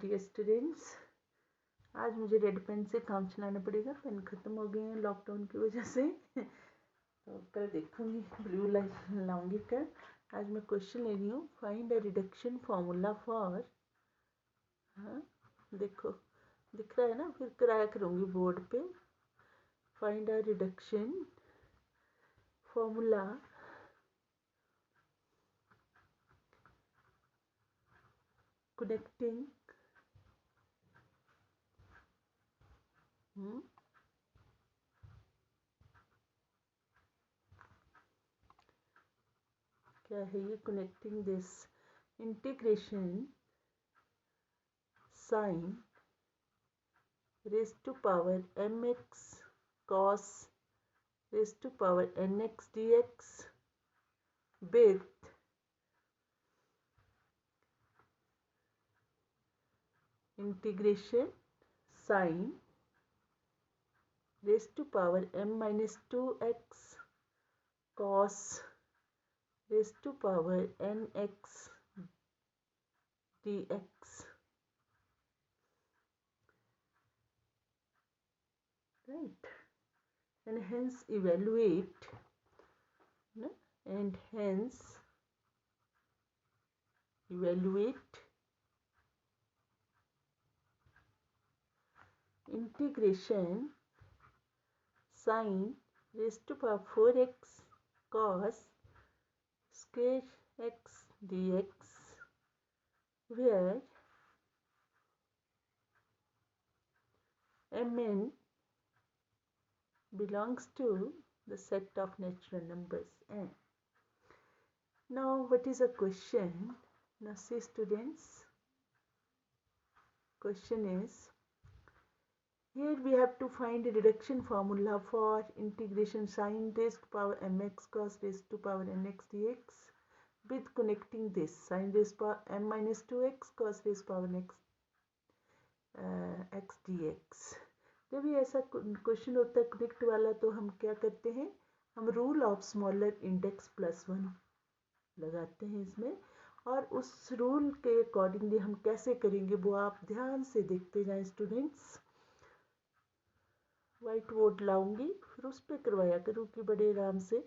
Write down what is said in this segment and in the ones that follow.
Dear students, आज मुझे red pen से काम चलाना पड़ेगा। पेन ख़त्म हो गए हैं लॉकडाउन की वजह से। तो कल देखूंगी, ब्लू लाइन लाऊंगी कल। आज मैं क्वेश्चन ले रही हूँ, find a reduction formula for. हाँ देखो, दिख रहा है ना, फिर कराया करूँगी बोर्ड पे। Find a reduction formula connecting क्या है ये, connecting this integration sine raised to power mx cos raised to power nx dx with integration sin raised to power m minus 2x cos raised to power nx dx, right? And hence evaluate and hence evaluate integration sin raised to power 4x cos square x dx, where Mn belongs to the set of natural numbers n. Now what is a question? Now see students, question is, here we have to find a reduction formula for integration sin raised to power mx cos raised to power nx dx with connecting this sin raised to power m minus 2x cos raised to power x dx. जब ये ऐसा question होता है connect वाला, तो हम क्या करते हैं, हम rule of smaller index plus 1 लगाते हैं इसमें, और उस रूल के अकॉर्डिंगली हम कैसे करेंगे वो आप ध्यान से देखते जाएं स्टूडेंट्स। वाइट बोर्ड लाऊंगी, फिर उस पर करवाया करूँगी बड़े आराम से।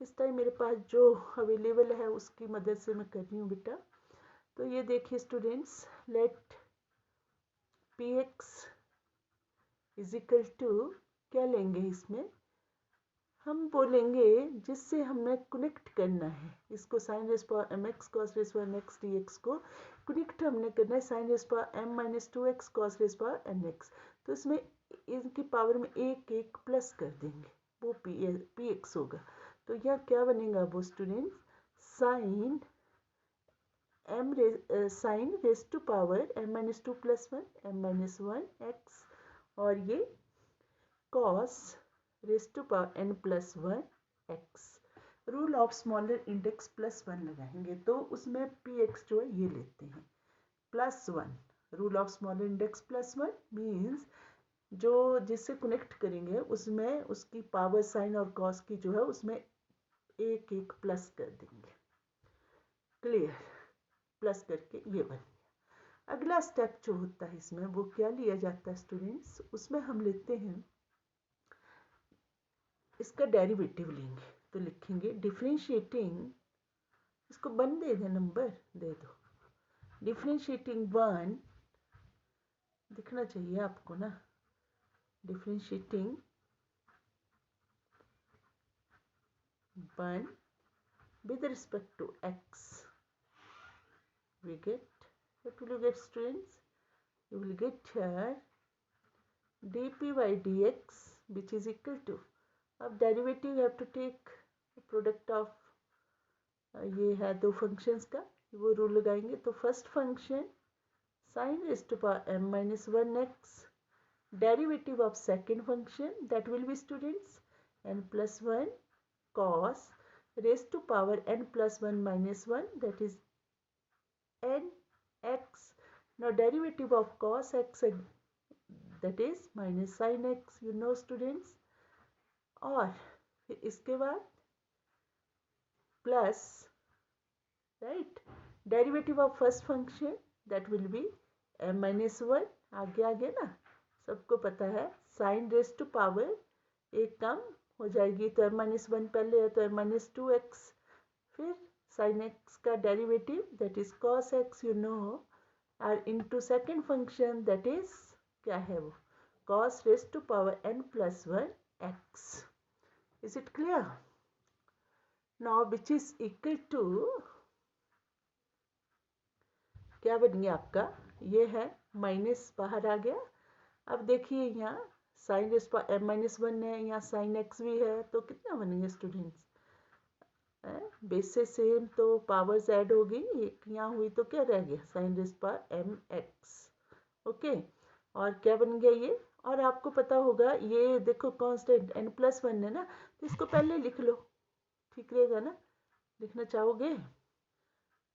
इस टाइम मेरे पास जो अवेलेबल है उसकी मदद से मैं कर रही हूँ बेटा। तो ये देखिए students, let P X is equal to, क्या लेंगे इसमें, हम बोलेंगे जिससे हमें कनेक्ट करना है इसको, sine raise power M x cos raise power N x D X को कनेक्ट हमने करना है sine raise power M minus 2x cos raise power N X. तो इसमें इनकी पावर में एक एक प्लस कर देंगे, वो पी एक्स होगा। तो यह क्या बनेगा वो student, sine M sine raise to power M minus 2 plus 1 M minus 1 X, और ये cos raise to power n plus 1 x। Rule of smaller index plus 1 लगाएंगे, तो उसमें px जो है ये लेते हैं plus 1। Rule of smaller index plus 1 means जो जिससे कनेक्ट करेंगे उसमें उसकी पावर साइन और कॉस की जो है उसमें एक एक प्लस कर देंगे। क्लियर? प्लस करके ये बन गया। अगला स्टेप जो होता है इसमें वो क्या लिया जाता है स्टूडेंट्स, उसमें हम लेते हैं इसका डेरिवेटिव लेंगे। तो लिखेंगे डिफरेंशिएटिंग, इसको 1 दे दे, नंबर दे दो, डिफरेंशिएटिंग 1 दिखना चाहिए आपको ना, differentiating 1 with respect to x, we get, what will you get students, you will get here dp by dx which is equal to, अब derivative you have to take product of, ये है दो functions का, वो rule लगाएंगे। तो first function sine raise to power m minus 1 x, derivative of second function that will be students n plus 1 cos raise to power n plus 1 minus 1 that is n x। Now derivative of cos x that is minus sine x, you know students. और फिर इसके बाद plus, right, derivative of first function that will B m-1 आगे आगे ना, सबको पता है साइन रेज टू पावर एक कम हो जाएगी, तो m-1 पहले है तो m-2x, फिर साइन x का derivative that is cos x you know, और into second function that is क्या है वो cos raise to power n+1 x. Is it clear? Now which is equal to क्या बन गया आपका, ये है माइनस बाहर आ गया. अब देखिए यहाँ साइन रेज पर m-1 है, यहाँ साइन x भी है, तो कितना बनेंगे स्टूडेंट्स, बेस से सेम तो पावर्स ऐड हो गई, एक यहाँ हुई तो क्या रह गया साइन रेज पर mx. ओके, और क्या बन गया ये, और आपको पता होगा ये देखो कांस्टेंट n+1 है ना, तो इसको पहले लिख लो, ठीक रहेगा ना, लिखना चाहोगे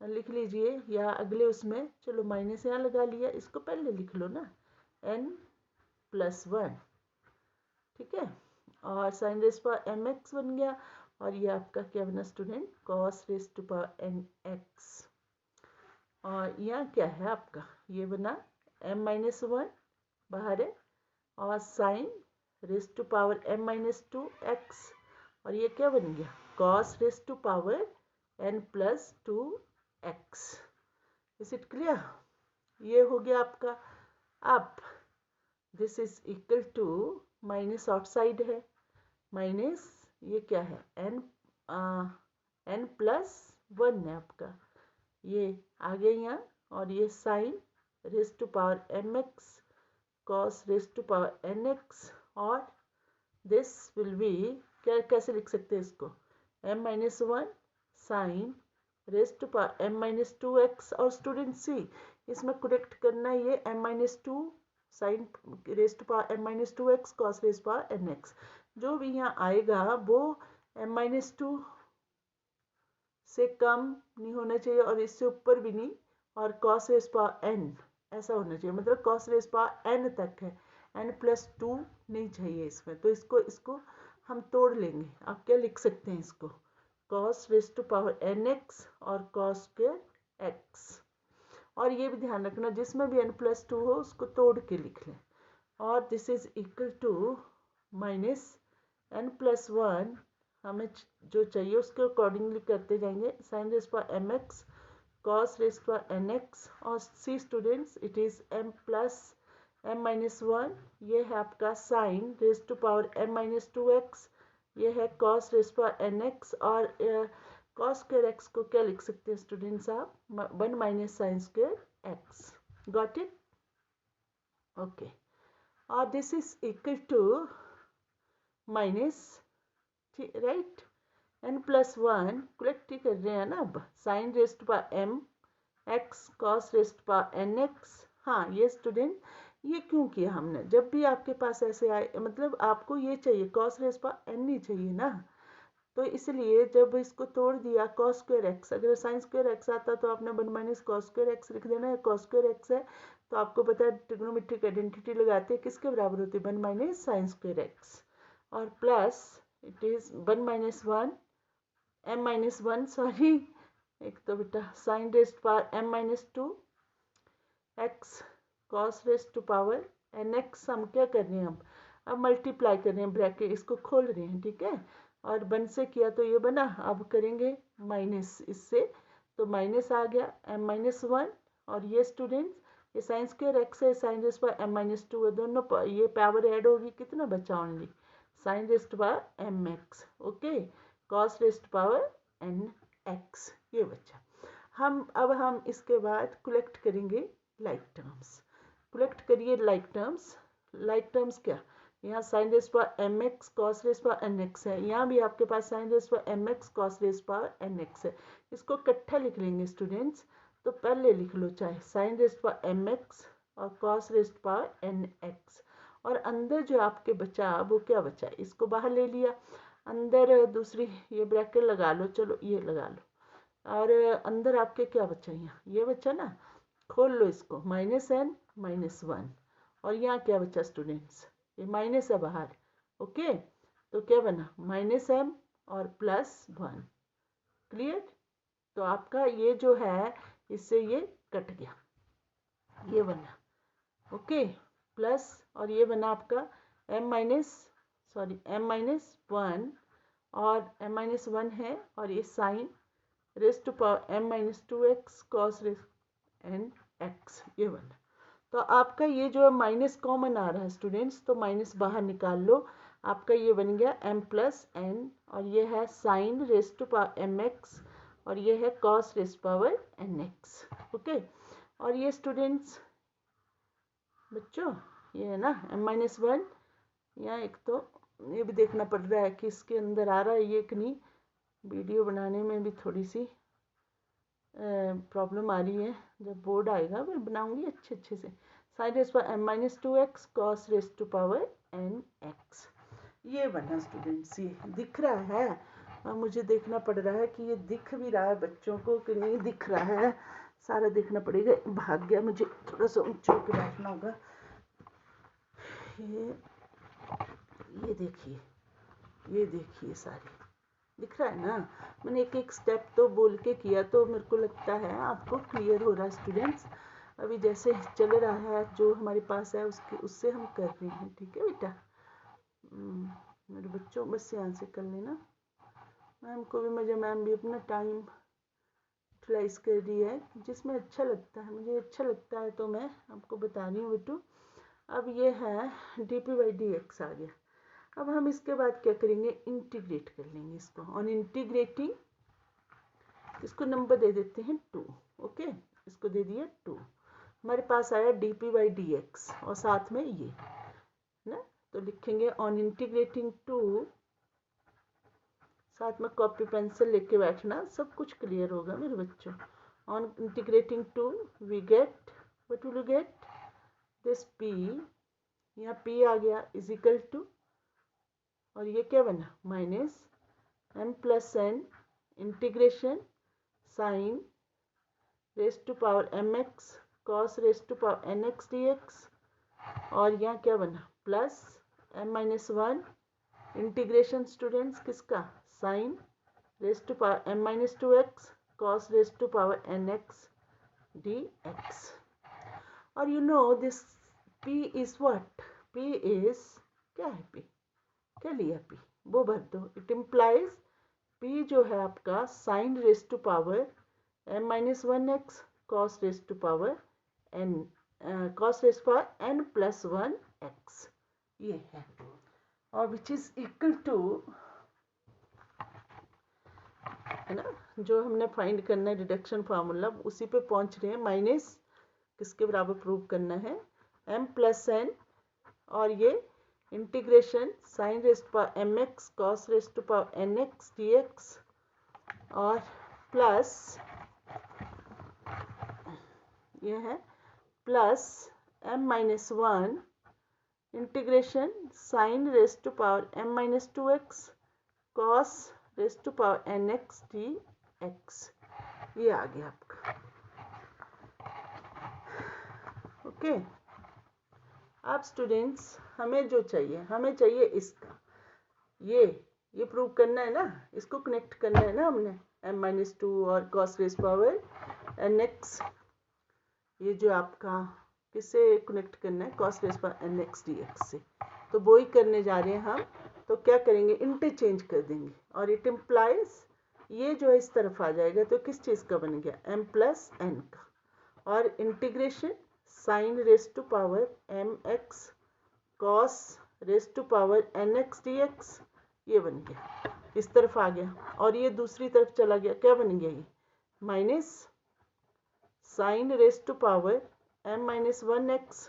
लिख लीजिए, या अगले उसमें चलो माइनस यहाँ लगा लिया, इसको पहले लिख लो ना n+1, ठीक है, और साइन रेज पर mx बन गया, और ये आपका क्या बना student cos raise to power nx, और यहाँ क्या है आपका ये बना m-1 बाहर है, और sign raise to power m-2x, और ये क्या बन गया cos raise to power n+2x. Is it clear? ये हो गया आपका. अब this is equal to minus outside है, माइनस ये क्या है n+1 है आपका, ये आ गया यहाँ, और ये sine raise to power mx cos raise to power nx, और दिस विल बी क्या, कैसे लिख सकते हैं इसको m-1 sign raise to power m-2x, और स्टूडेंट सी इसमें करेक्ट करना है ये m-2 sine raise to power m-2x cos raise power nx, जो भी यहाँ आएगा वो m-2 से कम नहीं होना चाहिए और इससे ऊपर भी नहीं, और cos रेज पावर n ऐसा होना चाहिए, मतलब cos रेज पावर n तक है, n+2 नहीं चाहिए इसमें, तो इसको हम तोड़ लेंगे. आप क्या लिख सकते हैं इसको cos raise to power nx और cos स्क्वायर x, और ये भी ध्यान रखना जिसमें भी n+2 हो उसको तोड़ के लिख लें, और this is equal to minus n+1 हमें जो चाहिए उसके अकॉर्डिंगली करते जाएंगे, sine raise power mx cos raise power nx, और सी स्टूडेंट्स इट इज m+m-1, ये है आपका sign raise to power m-2x, ये है cos रेज पावर nx, और cos स्क्वायर x को क्या लिख सकते हैं स्टूडेंट्स आप 1 minus sine square x. Got it? Okay, और this is equal to minus right n+1 correct ही कर रहे हैं ना, अब sine raise to power m x cos raise to power nx. हाँ ये स्टूडेंट ये क्यों किया हमने, जब भी आपके पास ऐसे आए मतलब आपको ये चाहिए cos रेज पावर n ही चाहिए ना, तो इसलिए जब इसको तोड़ दिया cos स्क्वायर x, अगर साइन स्क्वायर x आता तो आपने 1 माइनस cos स्क्वायर x लिख देना है, cos स्क्वायर x है तो आपको पता है ट्रिग्नोमेट्रिक आइडेंटिटी लगाते हैं किसके बराबर होती है 1 माइनस साइन स्क्वायर x, और plus it is 1 minus 1 m-1 sorry एक तो बेटा sine raise power m-2 x cos raise to power nx, हम क्या कर रहे हैं अब मल्टीप्लाई कर रहे हैं, ब्रैकेट इसको खोल रहे हैं, ठीक है, और 1 से किया तो ये बना, अब करेंगे माइनस इससे, तो माइनस आ गया m-1, और ये स्टूडेंट्स ये साइन स्क्वायर x है, साइन रेज पावर m-2 है, दोनों ये पावर ऐड होगी, कितना बचा only sine raise power mx, okay, cos raise power nx ये बचा. अब हम इसके बाद कलेक्ट करेंगे लाइक टर्म्स. कलेक्ट करिए लाइक टर्म्स क्या, यहाँ sine raise power mx cos raise power nx है, यहाँ भी आपके पास sine raise power mx cos raise power nx है, इसको इकट्ठा लिख लेंगे स्टूडेंट्स, तो पहले लिख लो चाहे साइन रेज पावर mx और cos रेज पावर nx, और अंदर जो आपके बचा वो क्या बचा, इसको बाहर ले लिया, अंदर दूसरी ये ब्रैकेट लगा लो, चलो ये लगा लो, और अंदर आपके क्या बचा, यहाँ ये बचा ना, खोल लो इसको -n-1, और यहाँ क्या बचा स्टूडेंट्स, ये माइनस है बाहर, ओके, तो क्या बना -m और +1. क्लियर? तो आपका ये जो है इससे ये कट गया, ये बना. ओके, प्लस, और ये बना आपका m माइनस 1, और m माइनस 1 है, और ये sine raise to power m minus 2x cos raise N X, ये बना। तो आपका ये जो है माइनस कॉमन आ रहा है स्टूडेंट्स, तो माइनस बाहर निकाल लो, आपका ये बन गया m प्लस एन, और ये है sine raise to power M X, और ये है cos raise power N X. Okay, और ये स्टूडेंट्स बच्चों ये है ना m माइनस 1, यहाँ एक तो ये भी देखना पड़ रहा है कि इसके अंदर आ रहा है ये कि नहीं, वीडियो बनाने में भी थोड़ी सी प्रॉब्लम आ रही है। जब बोर्ड आएगा मैं बनाऊंगी अच्छे से। Sine raise power m minus 2x cos raise to power N X, ये बना स्टूडेंट्स। ये दिख रहा है, और मुझे देखना पड़ रहा है कि ये दिख भी रहा है बच्चों को कि नहीं दिख रहा है, सारा देखना पड़ेगा। भाग गया, मुझे थोड़ा सा ऊंचा होकर बैठना होगा। ये देखिए, ये देखिए, सारी दिख रहा है ना। मैंने एक एक स्टेप तो बोल के किया, तो मेरे को लगता है आपको क्लियर हो रहा है स्टूडेंट्स। अभी जैसे चल रहा है जो हमारे पास है उससे हम कर रहे हैं, ठीक है बेटा। मेरे बच्चों बस यहाँ से कर लेना, मैम को भी मज़ा, मैम भी अपना टाइम यूटिलाइज कर रही है जिसमें अच्छा लगता है, मुझे अच्छा लगता है तो मैं आपको बता रही हूँ बेटू। अब ये है d p by d x आ गया। अब हम इसके बाद क्या करेंगे, इंटीग्रेट कर लेंगे इसको। ऑन इंटीग्रेटिंग इसको नंबर दे देते हैं 2। ओके, इसको दे दिया 2, हमारे पास आया D p by d x, और साथ में ये ना, तो लिखेंगे ऑन इंटीग्रेटिंग 2, साथ में कॉपी पेंसिल लेके बैठना, सब कुछ क्लियर होगा मेरे बच्चों। On integrating 2 we get, what will you get, this p, यहाँ p आ गया इज इक्वल टू, और ये क्या बना minus m plus n integration sine raise to power M x cos raise to power N x D x, और यहाँ क्या बना plus m minus 1 integration students किसका, sine raise to power m minus 2x cos raise to power N x D x. और you know this p is what, p is क्या है, p क्या लिया, p वो भर दो। इट इम्प्लाइज p जो है आपका sine raise to power m minus 1x cos raise to power n, cos raise power n plus 1x, ये है, और विच इज इक्वल टू, है ना, जो हमने फाइंड करना है रिडक्शन फार्मूला उसी पे पहुंच रहे हैं। माइनस किसके बराबर प्रूव करना है, m प्लस n, और ये integration sine raise to power M x cos raise to power N x D x, और प्लस ये है plus m minus 1 integration sine raise to power m minus 2x cos raise to power N x D X, ये आ गया आपका। Okay, अब students हमें जो चाहिए, हमें चाहिए इसका, ये प्रूव करना है ना, इसको कनेक्ट करना है ना हमने, m माइनस 2 और cos raise power N X, ये जो आपका किससे कनेक्ट करना है, cos raise power N x D X से, तो वो ही करने जा रहे हैं हम। तो क्या करेंगे, इंटरचेंज कर देंगे, और इट इम्प्लाइज ये जो है इस तरफ आ जाएगा, तो किस चीज़ का बन गया, m प्लस n का, और integration sine raise to power M x cos raise to power N x D X, ये बन गया, इस तरफ आ गया, और ये दूसरी तरफ चला गया, क्या बन गया ये minus sine raise to power m minus 1x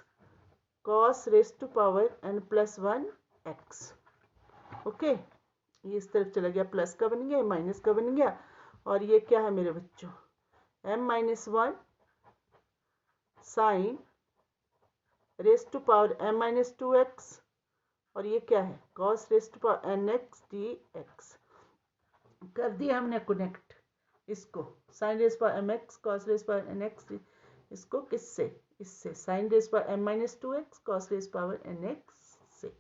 cos raise to power n plus 1x। Okay, ये इस तरफ चला गया, प्लस का बन गया, माइनस का बन गया, और ये क्या है मेरे बच्चों, m minus 1 sine raise to power m minus 2x, और ये क्या है cos raise to power N x D X. कर दिया हमने कनेक्ट इसको, sine raise power M x cos raise power N X, इसको किससे, इससे sine raise power M minus 2x cos raise power N X से,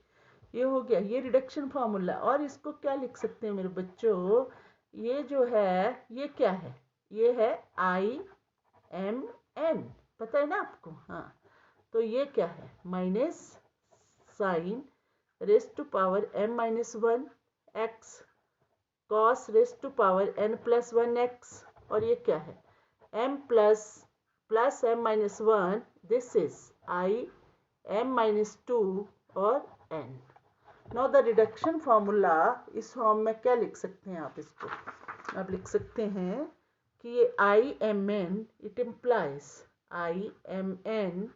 ये हो गया, ये रिडक्शन फार्मूला। और इसको क्या लिख सकते हैं मेरे बच्चों, ये जो है ये क्या है, ये है आई एम एन, पता है ना आपको, हाँ, तो ये क्या है, minus sine raise to power m minus one X cos raise to power n plus one X, और ये क्या है m plus m minus one, this is i m minus two और n। Now the reduction formula, इस form में क्या लिख सकते हैं आप, इसको आप लिख सकते हैं कि ये I M N, it implies I M N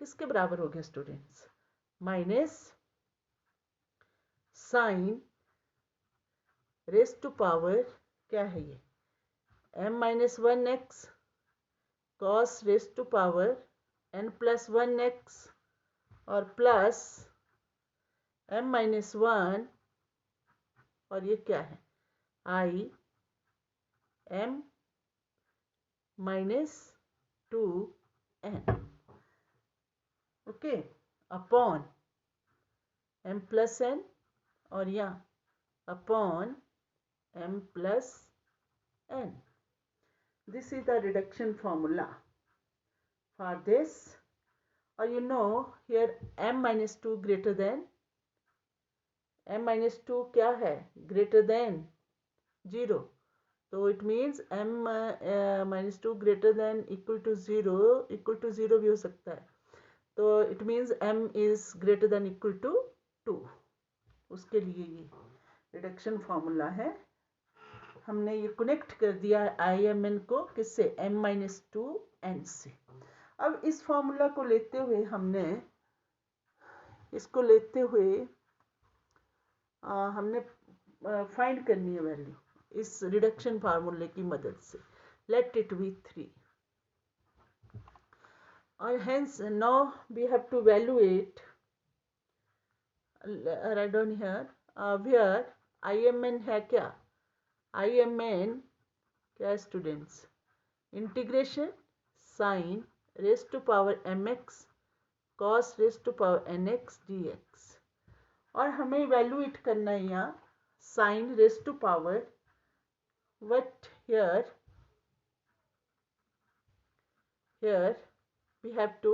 किसके बराबर हो गया students, minus sine raise to power क्या है ये m minus one X cos raise to power n plus one X और प्लस m माइनस वन, और ये क्या है I m minus two n, okay, upon m plus n, और यहाँ upon m plus n. This is the reduction formula for this, or you know here m minus 2 greater than, m minus 2 क्या है greater than 0, तो it means m minus 2 greater than equal to 0 भी हो सकता है, तो it means m is greater than equal to 2, उसके लिए ये रिडक्शन फॉर्मूला है। हमने ये कनेक्ट कर दिया है आई एम एन को किससे, m माइनस टू एन से। अब इस फॉर्मूला को लेते हुए हमने हमने फाइंड करनी है वैल्यू इस रिडक्शन फार्मूले की मदद से, लेट इट बी 3 और hence now we have to evaluate, write down here where I M N है क्या, आई एम एन क्या है students, integration sine raise to power M x cos raise to power N x D x, और हमें evaluate करना है यहाँ sine raise to power what here we have to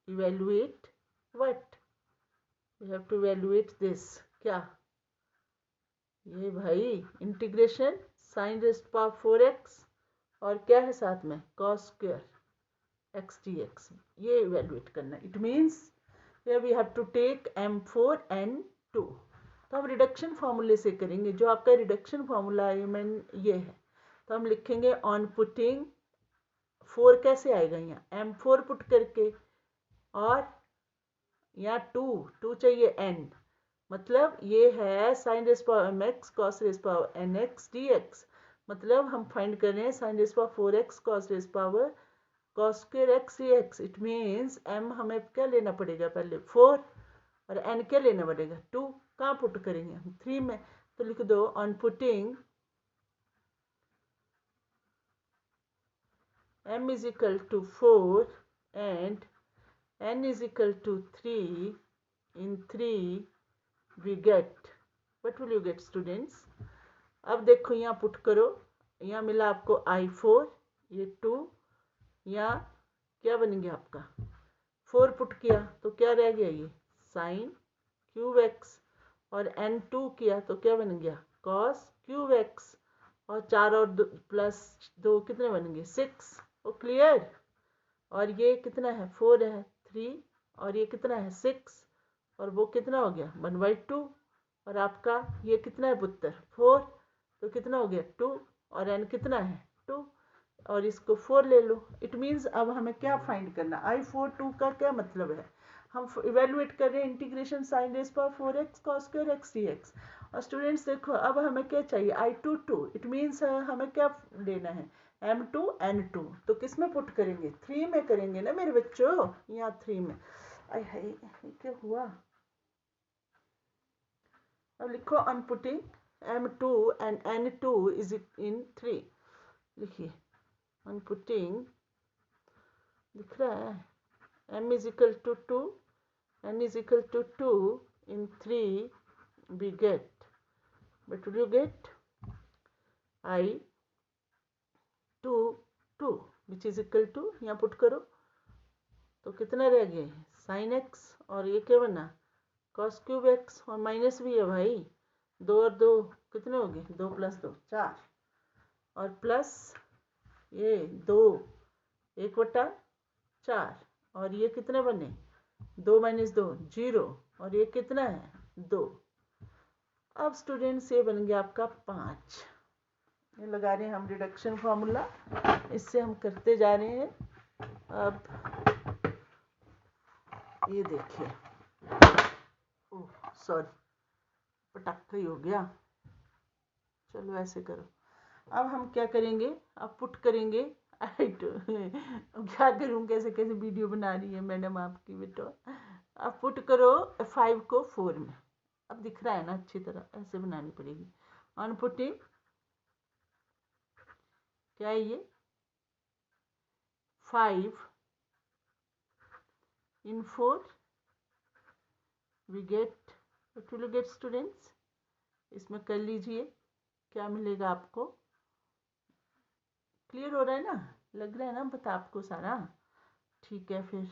evaluate what, we have to evaluate this क्या, ये भाई integration sign rest power 4x और क्या है साथ में cos स्क्वायर x dx, ये इवेल्युएट करना है। It means here we have to take m4 n2, तो हम रिडक्शन फार्मूले से करेंगे, जो आपका रिडक्शन फार्मूला है ये है, तो हम लिखेंगे ऑन पुटिंग 4 कैसे आएगा यहाँ m4 पुट करके, और यहाँ 2 चाहिए n, मतलब ये है sine raise power M x cos raise power N x D X, मतलब हम फाइंड कर रहे हैं sine raise power 4x cos raise power cos square X D X. It means m हमें क्या लेना पड़ेगा पहले 4 और n क्या लेना पड़ेगा 2, कहाँ पुट करेंगे हम 3 में, तो लिख दो on putting m is equal to 4 and n is equal to 3, in 3 we get, what will you get students, अब देखो यहाँ पुट करो, यहाँ मिला आपको i4, ये 2, यहाँ क्या बन गया आपका 4 पुट किया तो क्या रह गया ये साइन क्यूब एक्स, और n2 किया तो क्या बन गया कॉस क्यूब एक्स, और 4 और प्लस 2 कितने बन गए 6, वो क्लियर, और ये कितना है 4 है 3, और ये कितना है 6, और वो कितना हो गया 1/2, और आपका ये कितना है पुत्र 4, तो कितना हो गया 2, और n कितना है 2, और इसको 4 ले लो। इट मीन्स अब हमें क्या फाइंड करना, i4 2 का क्या मतलब है, हम इवेल्युएट कर रहे हैं integration sine raise power 4x cos square x dx, और स्टूडेंट्स देखो अब हमें क्या चाहिए i2 2, इट मीन्स हमें क्या लेना है m2 n2, तो किस में पुट करेंगे 3 में करेंगे ना मेरे बच्चों, यहाँ 3 में, आई हाय क्या हुआ, अब लिखो on putting m2 and n2 is in 3, लिखिए ऑन पुटिंग, दिख रहा है m is equal to 2 n is equal to 2 in 3 we get, what will you get i 2 2, which is equal to, यहाँ पुट करो तो कितना रह गया साइन एक्स, और ये क्या बना कॉस क्यूब एक्स, और माइनस भी है भाई, 2 और 2 कितने हो गए, 2 + 2 4, और प्लस ये 2 1/4, और ये कितने बने 2 - 2 0, और ये कितना है 2। अब स्टूडेंट्स ये बन गया आपका 5। ये लगा रहे हैं हम रिडक्शन फॉर्मूला, इससे हम करते जा रहे हैं। अब ये देखिए, ओह सॉरी पटाखा ही हो गया, चलो ऐसे करो। अब हम क्या करेंगे, अब पुट करेंगे क्या करूं, कैसे कैसे वीडियो बना रही है मैडम आपकी बेटा। अब पुट करो 5 को 4 में, अब दिख रहा है ना अच्छी तरह, ऐसे बनानी पड़ेगी। ऑन पुटिंग क्या है ये 5 in 4 we get, what will you get students, इसमें कर लीजिए क्या मिलेगा आपको, क्लियर हो रहा है ना, लग रहा है ना पता आपको सारा, ठीक है। फिर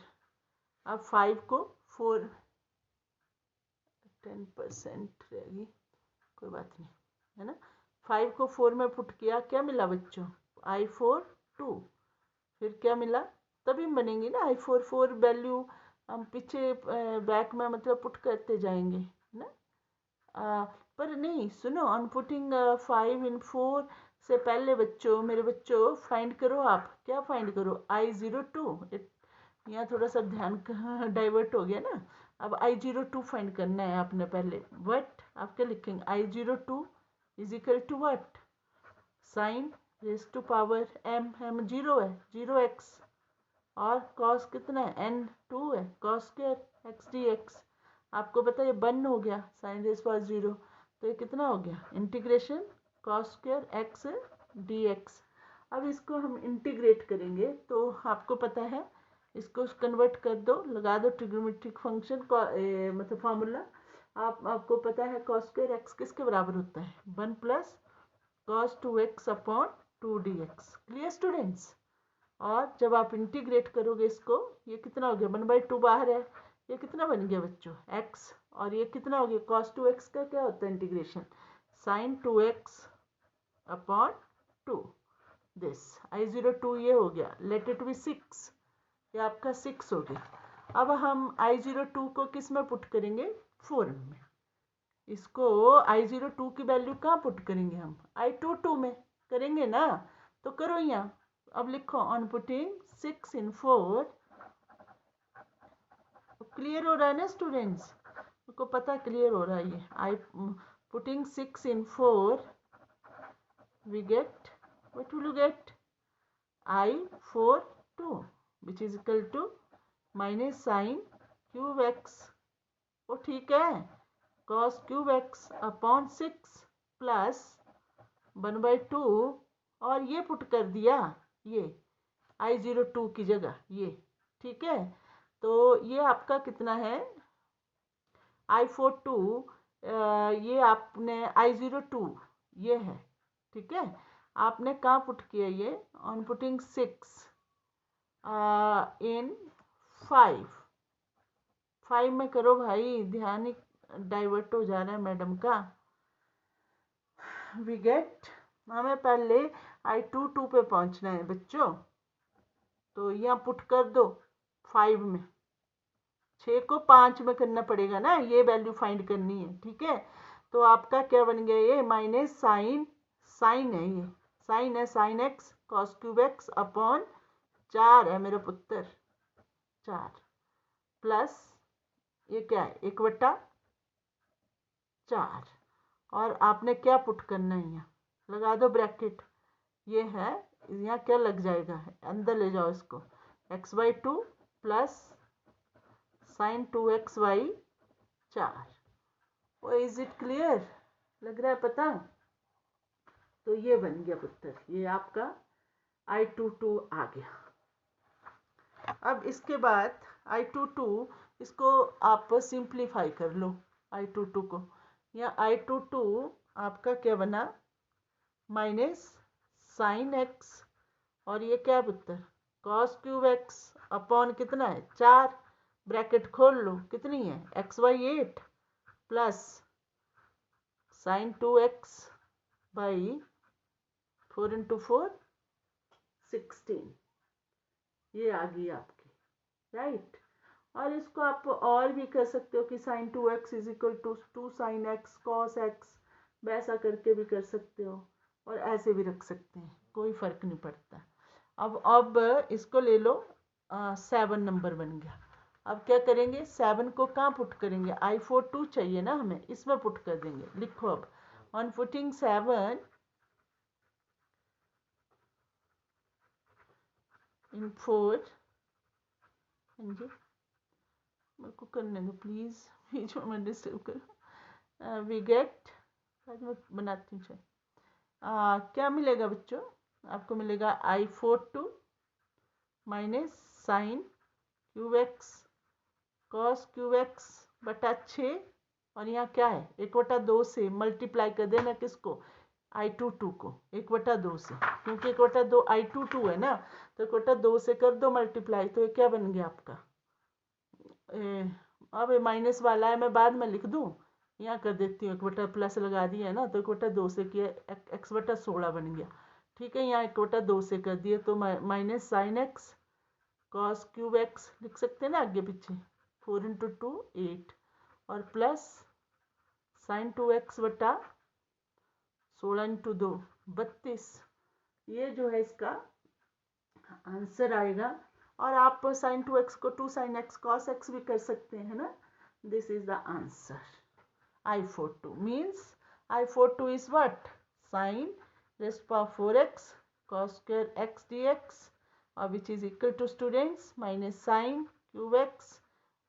अब 5 को 4, 10% रहेगी, कोई बात नहीं है ना। 5 को 4 में पुट किया, क्या मिला बच्चों I4 2, फिर क्या मिला, तभी बनेंगी ना I4 4 वैल्यू, हम पीछे बैक में मतलब पुट करते जाएंगे ना। पर नहीं सुनो, ऑन पुटिंग 5 in 4 से पहले बच्चों, मेरे बच्चों फाइंड करो, आप क्या फाइंड करो I02, यहाँ थोड़ा सा ध्यान डाइवर्ट हो गया ना। अब I02 फाइंड करना है आपने पहले, वट आप क्या लिखेंगे I02 is equal to what, sine raise to power m 0 है 0x, और कॉस कितना है n 2 है, cos square X D x, आपको पता है ये बन हो गया साइन रेज पावर 0, तो ये कितना हो गया integration cos square X D x. अब इसको हम इंटीग्रेट करेंगे तो आपको पता है, इसको कन्वर्ट कर दो, लगा दो ट्रिग्नोमेट्रिक फंक्शन मतलब फार्मूला, आपको पता है कॉस स्क्वायर एक्स किसके बराबर होता है 1 + cos 2x upon 2dx, clear students. और जब आप इंटीग्रेट करोगे इसको, ये कितना हो गया 1/2 बाहर है, ये कितना बन गया बच्चों x, और ये कितना हो गया cos 2x का क्या होता है integration sin 2x upon 2, this I02 ये हो गया, लेट इट बी 6, ये आपका 6 हो गया। अब हम I02 को किस में पुट करेंगे 4 में, इसको I02 की वैल्यू कहाँ पुट करेंगे हम I22 में करेंगे ना, तो करो यहाँ, अब लिखो ऑन पुटिंग 6 in 4, क्लियर हो रहा है ना स्टूडेंट्स, आपको पता क्लियर हो रहा है ये, I putting 6 in 4 we get, what will you get I42 which is equal to minus sin cube x, वो ठीक है cos cube x upon 6 plus 1/2, और ये पुट कर दिया ये I02 की जगह ये, ठीक है। तो ये आपका कितना है I42, ये आपने I02 ये है, ठीक है। आपने कहाँ पुट किया ये ऑन पुटिंग 6 in 5 में करो भाई, ध्यान ही डाइवर्ट हो जा रहा है मैडम का। वी गेट, हमें पहले I22 पे पहुंचना है बच्चों, तो यहाँ पुट कर दो 5 में, 6 को 5 में करना पड़ेगा ना, ये वैल्यू फाइंड करनी है, ठीक है। तो आपका क्या बन गया ये माइनस साइन है, ये साइन है sign X cos cube x upon 4 है मेरा पुत्र 4, प्लस ये क्या है 1/4, और आपने क्या पुट करना है यहाँ, लगा दो ब्रैकेट, ये है यहाँ क्या लग जाएगा अंदर ले जाओ इसको x/2 plus sine 2x/4, oh is it clear, लग रहा है पता। तो ये बन गया पुत्र, ये आपका I22 आ गया। अब इसके बाद I22 इसको आप सिंप्लीफाई कर लो I22 को, या I22 आपका क्या बना माइनस साइन एक्स और ये क्या पुत्र कॉस क्यूब एक्स अपॉन कितना है 4, ब्रैकेट खोल लो, कितनी है x by 8 plus sign 2x by 4 into 4 16, ये आ गई आपकी, राइट। और इसको आप और भी कर सकते हो कि sine 2x is equal to 2 sine X cos X, वैसा करके भी कर सकते हो और ऐसे भी रख सकते हैं, कोई फर्क नहीं पड़ता। अब इसको ले लो, 7 नंबर बन गया। अब क्या करेंगे 7 को कहाँ पुट करेंगे, I42 चाहिए ना हमें, इसमें पुट कर देंगे। लिखो अब ऑन पुटिंग 7 इन 4, हाँ जी मेरे को करने दो प्लीज़, बीच में डिस्टर्ब करो। वी गेट, आज मैं बनाती हूँ क्या मिलेगा बच्चों, आपको मिलेगा I42 minus sine cube x cos cube x बटा 6, और यहाँ क्या है 1/2 से मल्टीप्लाई कर देना किसको I22 को 1/2 से, क्योंकि 1/2 I22 है ना, तो 1/2 से कर दो मल्टीप्लाई, तो ये क्या बन गया आपका अब माइनस वाला है मैं बाद में लिख दूँ, यहाँ कर देती हूँ 1/+ लगा दिया है ना, तो 1/2 से किया x/16 बन गया, ठीक है। यहाँ 1/2 से कर दिए तो minus sign X cos cube x लिख सकते हैं ना आगे पीछे, 4 इंटू 2 8 और प्लस साइन 2x बटा 16 इंटू 2 32, ये जो है इसका आंसर आएगा। और आप साइन 2x को 2 साइन एक्स कॉस एक्स भी कर सकते हैं ना, this is the answer. I42 means I42 is what, sin raised power 4x cos square x dx, which is equal to students minus sin cube x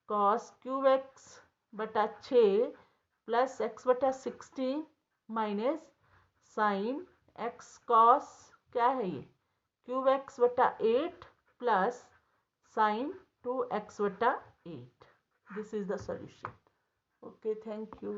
cos cube x बटा 6 plus x बटा 16 minus sine x cos क्या है ये cube x बटा 8 plus sign 2x बटा 8, this is the solution. Okay thank you.